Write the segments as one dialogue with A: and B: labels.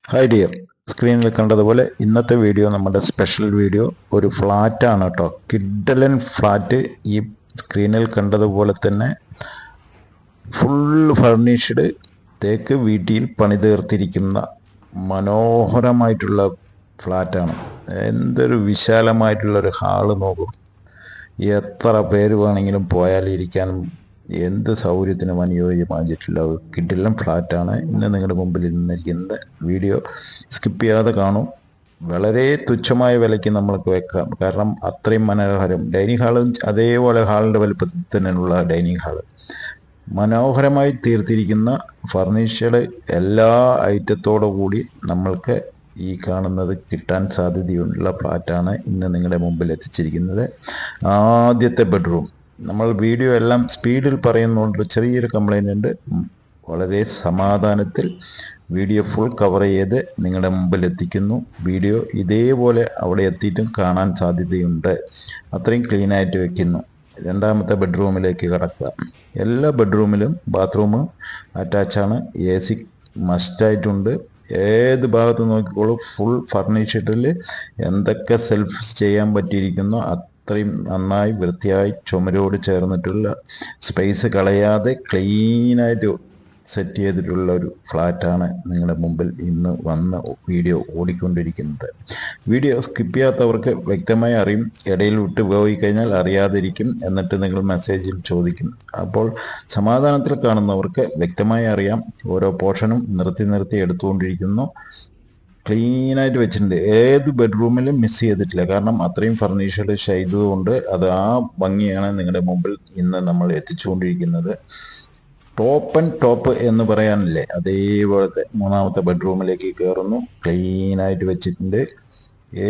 A: Hi dear, സ്ക്രീനിൽ കണ്ടതുപോലെ ഇന്നത്തെ വീഡിയോ നമ്മുടെ സ്പെഷ്യൽ വീഡിയോ ഒരു ഫ്ലാറ്റാണ് കേട്ടോ. കിഡ്ഡലൻ ഫ്ലാറ്റ്. ഈ സ്ക്രീനിൽ കണ്ടതുപോലെ തന്നെ ഫുൾ ഫർണിഷ്ഡ് തേക്ക് വീട്ടിൽ പണിതീർത്തിരിക്കുന്ന മനോഹരമായിട്ടുള്ള ഫ്ലാറ്റാണ്. എന്തൊരു വിശാലമായിട്ടുള്ളൊരു ഹാള് നോക്കും. എത്ര പേര് വേണമെങ്കിലും പോയാൽ ഇരിക്കാനും എന്ത് സൗകര്യത്തിനും അനുയോജ്യമായിട്ടുള്ള ഒരു കിടിലൻ ഫ്ലാറ്റാണ് ഇന്ന് നിങ്ങളുടെ മുമ്പിൽ നിന്നിരിക്കുന്നത്. വീഡിയോ സ്കിപ്പ് ചെയ്യാതെ കാണും. വളരെ തുച്ഛമായ വിലയ്ക്ക് നമ്മൾക്ക് വെക്കാം, കാരണം അത്രയും മനോഹരം. ഡൈനിങ് ഹാളും അതേപോലെ ഹാളിൻ്റെ വലുപ്പത്തിൽ തന്നെയുള്ള ഡൈനിങ് ഹാള് മനോഹരമായി തീർത്തിരിക്കുന്ന ഫർണിച്ചർ എല്ലാ ഐറ്റത്തോടു കൂടി നമ്മൾക്ക് ഈ കാണുന്നത് കിട്ടാൻ സാധ്യതയുള്ള ഫ്ലാറ്റാണ് ഇന്ന് നിങ്ങളുടെ മുമ്പിൽ എത്തിച്ചിരിക്കുന്നത്. ആദ്യത്തെ ബെഡ്റൂം. നമ്മൾ വീഡിയോ എല്ലാം സ്പീഡിൽ പറയുന്നതുകൊണ്ട് ചെറിയൊരു കംപ്ലൈൻ്റ് ഉണ്ട്. വളരെ സമാധാനത്തിൽ വീഡിയോ ഫുൾ കവർ ചെയ്ത് നിങ്ങളുടെ മുമ്പിൽ എത്തിക്കുന്നു. വീഡിയോ ഇതേപോലെ അവിടെ എത്തിയിട്ടും കാണാൻ സാധ്യതയുണ്ട്. അത്രയും ക്ലീനായിട്ട് വെക്കുന്നു. രണ്ടാമത്തെ ബെഡ്റൂമിലേക്ക് കടക്കുക. എല്ലാ ബെഡ്റൂമിലും ബാത്റൂം അറ്റാച്ചാണ്. AC മസ്റ്റായിട്ടുണ്ട്. ഏത് ഭാഗത്ത് നോക്കിക്കോളൂ, ഫുൾ ഫർണിച്ചറിൽ എന്തൊക്കെ സെൽഫ് ചെയ്യാൻ പറ്റിയിരിക്കുന്നോ അത്രയും നന്നായി വൃത്തിയായി ചുമരോട് ചേർന്നിട്ടുള്ള സ്പേസ് കളയാതെ ക്ലീനായിട്ട് സെറ്റ് ചെയ്തിട്ടുള്ള ഒരു ഫ്ലാറ്റാണ് നിങ്ങളുടെ മുമ്പിൽ ഇന്ന് വന്ന വീഡിയോ ഓടിക്കൊണ്ടിരിക്കുന്നത്. വീഡിയോ സ്കിപ്പ് ചെയ്യാത്തവർക്ക് വ്യക്തമായി അറിയും. ഇടയിൽ വിട്ട് പോയി കഴിഞ്ഞാൽ അറിയാതിരിക്കും. എന്നിട്ട് നിങ്ങൾ മെസ്സേജിൽ ചോദിക്കും. അപ്പോൾ സമാധാനത്തിൽ കാണുന്നവർക്ക് വ്യക്തമായി അറിയാം. ഓരോ പോർഷനും നിർത്തി എടുത്തുകൊണ്ടിരിക്കുന്നു. ക്ലീനായിട്ട് വെച്ചിട്ടുണ്ട്. ഏത് ബെഡ്റൂമിലും മിസ് ചെയ്തിട്ടില്ല. കാരണം അത്രയും ഫർണിച്ചർ ചെയ്തതുകൊണ്ട് അത് ആ ഭംഗിയാണ് നിങ്ങളുടെ മുമ്പിൽ ഇന്ന് നമ്മൾ എത്തിച്ചുകൊണ്ടിരിക്കുന്നത്. ടോപ്പ് എന്ന് പറയാനില്ലേ, അതേപോലത്തെ മൂന്നാമത്തെ ബെഡ്റൂമിലേക്ക് കയറുന്നു. ക്ലീനായിട്ട് വെച്ചിട്ടുണ്ട്.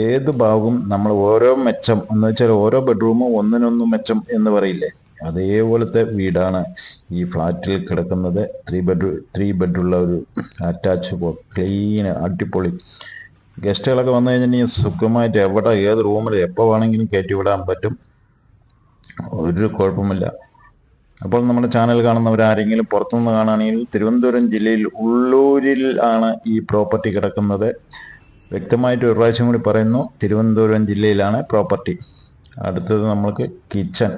A: ഏത് ഭാഗവും നമ്മൾ ഓരോ മെച്ചം എന്ന് വെച്ചാൽ ഓരോ ബെഡ്റൂമും ഒന്നിനൊന്നും മെച്ചം എന്ന് പറയില്ലേ, അതേപോലത്തെ വീടാണ് ഈ ഫ്ലാറ്റിൽ കിടക്കുന്നത്. ത്രീ ബെഡുള്ള ഒരു അറ്റാച്ച് ക്ലീൻ അടിപൊളി. ഗസ്റ്റുകളൊക്കെ വന്നു കഴിഞ്ഞാൽ സുഖമായിട്ട് എവിടെ ഏത് റൂമിൽ എപ്പോൾ വേണമെങ്കിലും കയറ്റി വിടാൻ പറ്റും. ഒരു കുഴപ്പമില്ല. അപ്പോൾ നമ്മുടെ ചാനൽ കാണുന്നവരാരെങ്കിലും പുറത്തുനിന്ന് കാണുകയാണെങ്കിൽ തിരുവനന്തപുരം ജില്ലയിൽ ഉള്ളൂരിൽ ആണ് ഈ പ്രോപ്പർട്ടി കിടക്കുന്നത്. വ്യക്തമായിട്ട് ഒരു പ്രാവശ്യം കൂടി പറയുന്നു, തിരുവനന്തപുരം ജില്ലയിലാണ് പ്രോപ്പർട്ടി. അടുത്തത് നമ്മൾക്ക് കിച്ചൺ.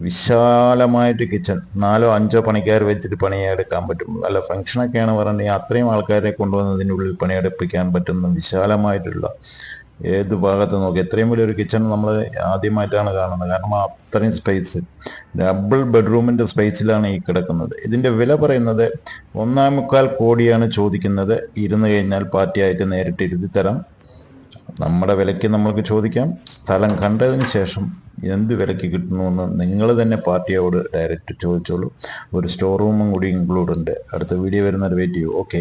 A: വിശാലമായിട്ട് കിച്ചൺ. 4-5 പണിക്കാർ വെച്ചിട്ട് പണിയെടുക്കാൻ പറ്റും. അല്ല, ഫംഗ്ഷനൊക്കെയാണ് പറഞ്ഞിട്ടുണ്ടെങ്കിൽ അത്രയും ആൾക്കാരെ കൊണ്ടുവന്നതിൻ്റെ ഉള്ളിൽ പണിയെടുപ്പിക്കാൻ പറ്റുന്ന വിശാലമായിട്ടുള്ള, ഏത് ഭാഗത്ത് നോക്കി എത്രയും വലിയൊരു കിച്ചൺ നമ്മൾ ആദ്യമായിട്ടാണ് കാണുന്നത്. കാരണം അത്രയും സ്പേസ്, ഡബിൾ ബെഡ്റൂമിൻ്റെ സ്പേസിലാണ് ഈ കിടക്കുന്നത്. ഇതിൻ്റെ വില പറയുന്നത് 1.25 കോടിയാണ് ചോദിക്കുന്നത്. ഇരുന്ന് കഴിഞ്ഞാൽ പാർട്ടിയായിട്ട് നേരിട്ട് ഇരുത്തി തരാം. നമ്മുടെ വിലയ്ക്ക് നമ്മൾക്ക് ചോദിക്കാം. സ്ഥലം കണ്ടതിന് ശേഷം എന്ത് വിലയ്ക്ക് കിട്ടുന്നുവെന്ന് നിങ്ങൾ തന്നെ പാർട്ടിയോട് ഡയറക്റ്റ് ചോദിച്ചോളൂ. ഒരു സ്റ്റോർ റൂമും കൂടി ഇൻക്ലൂഡ് ഉണ്ട്. അടുത്ത വീഡിയോ വരുന്നത് വെയിറ്റ് ചെയ്യൂ. ഓക്കെ.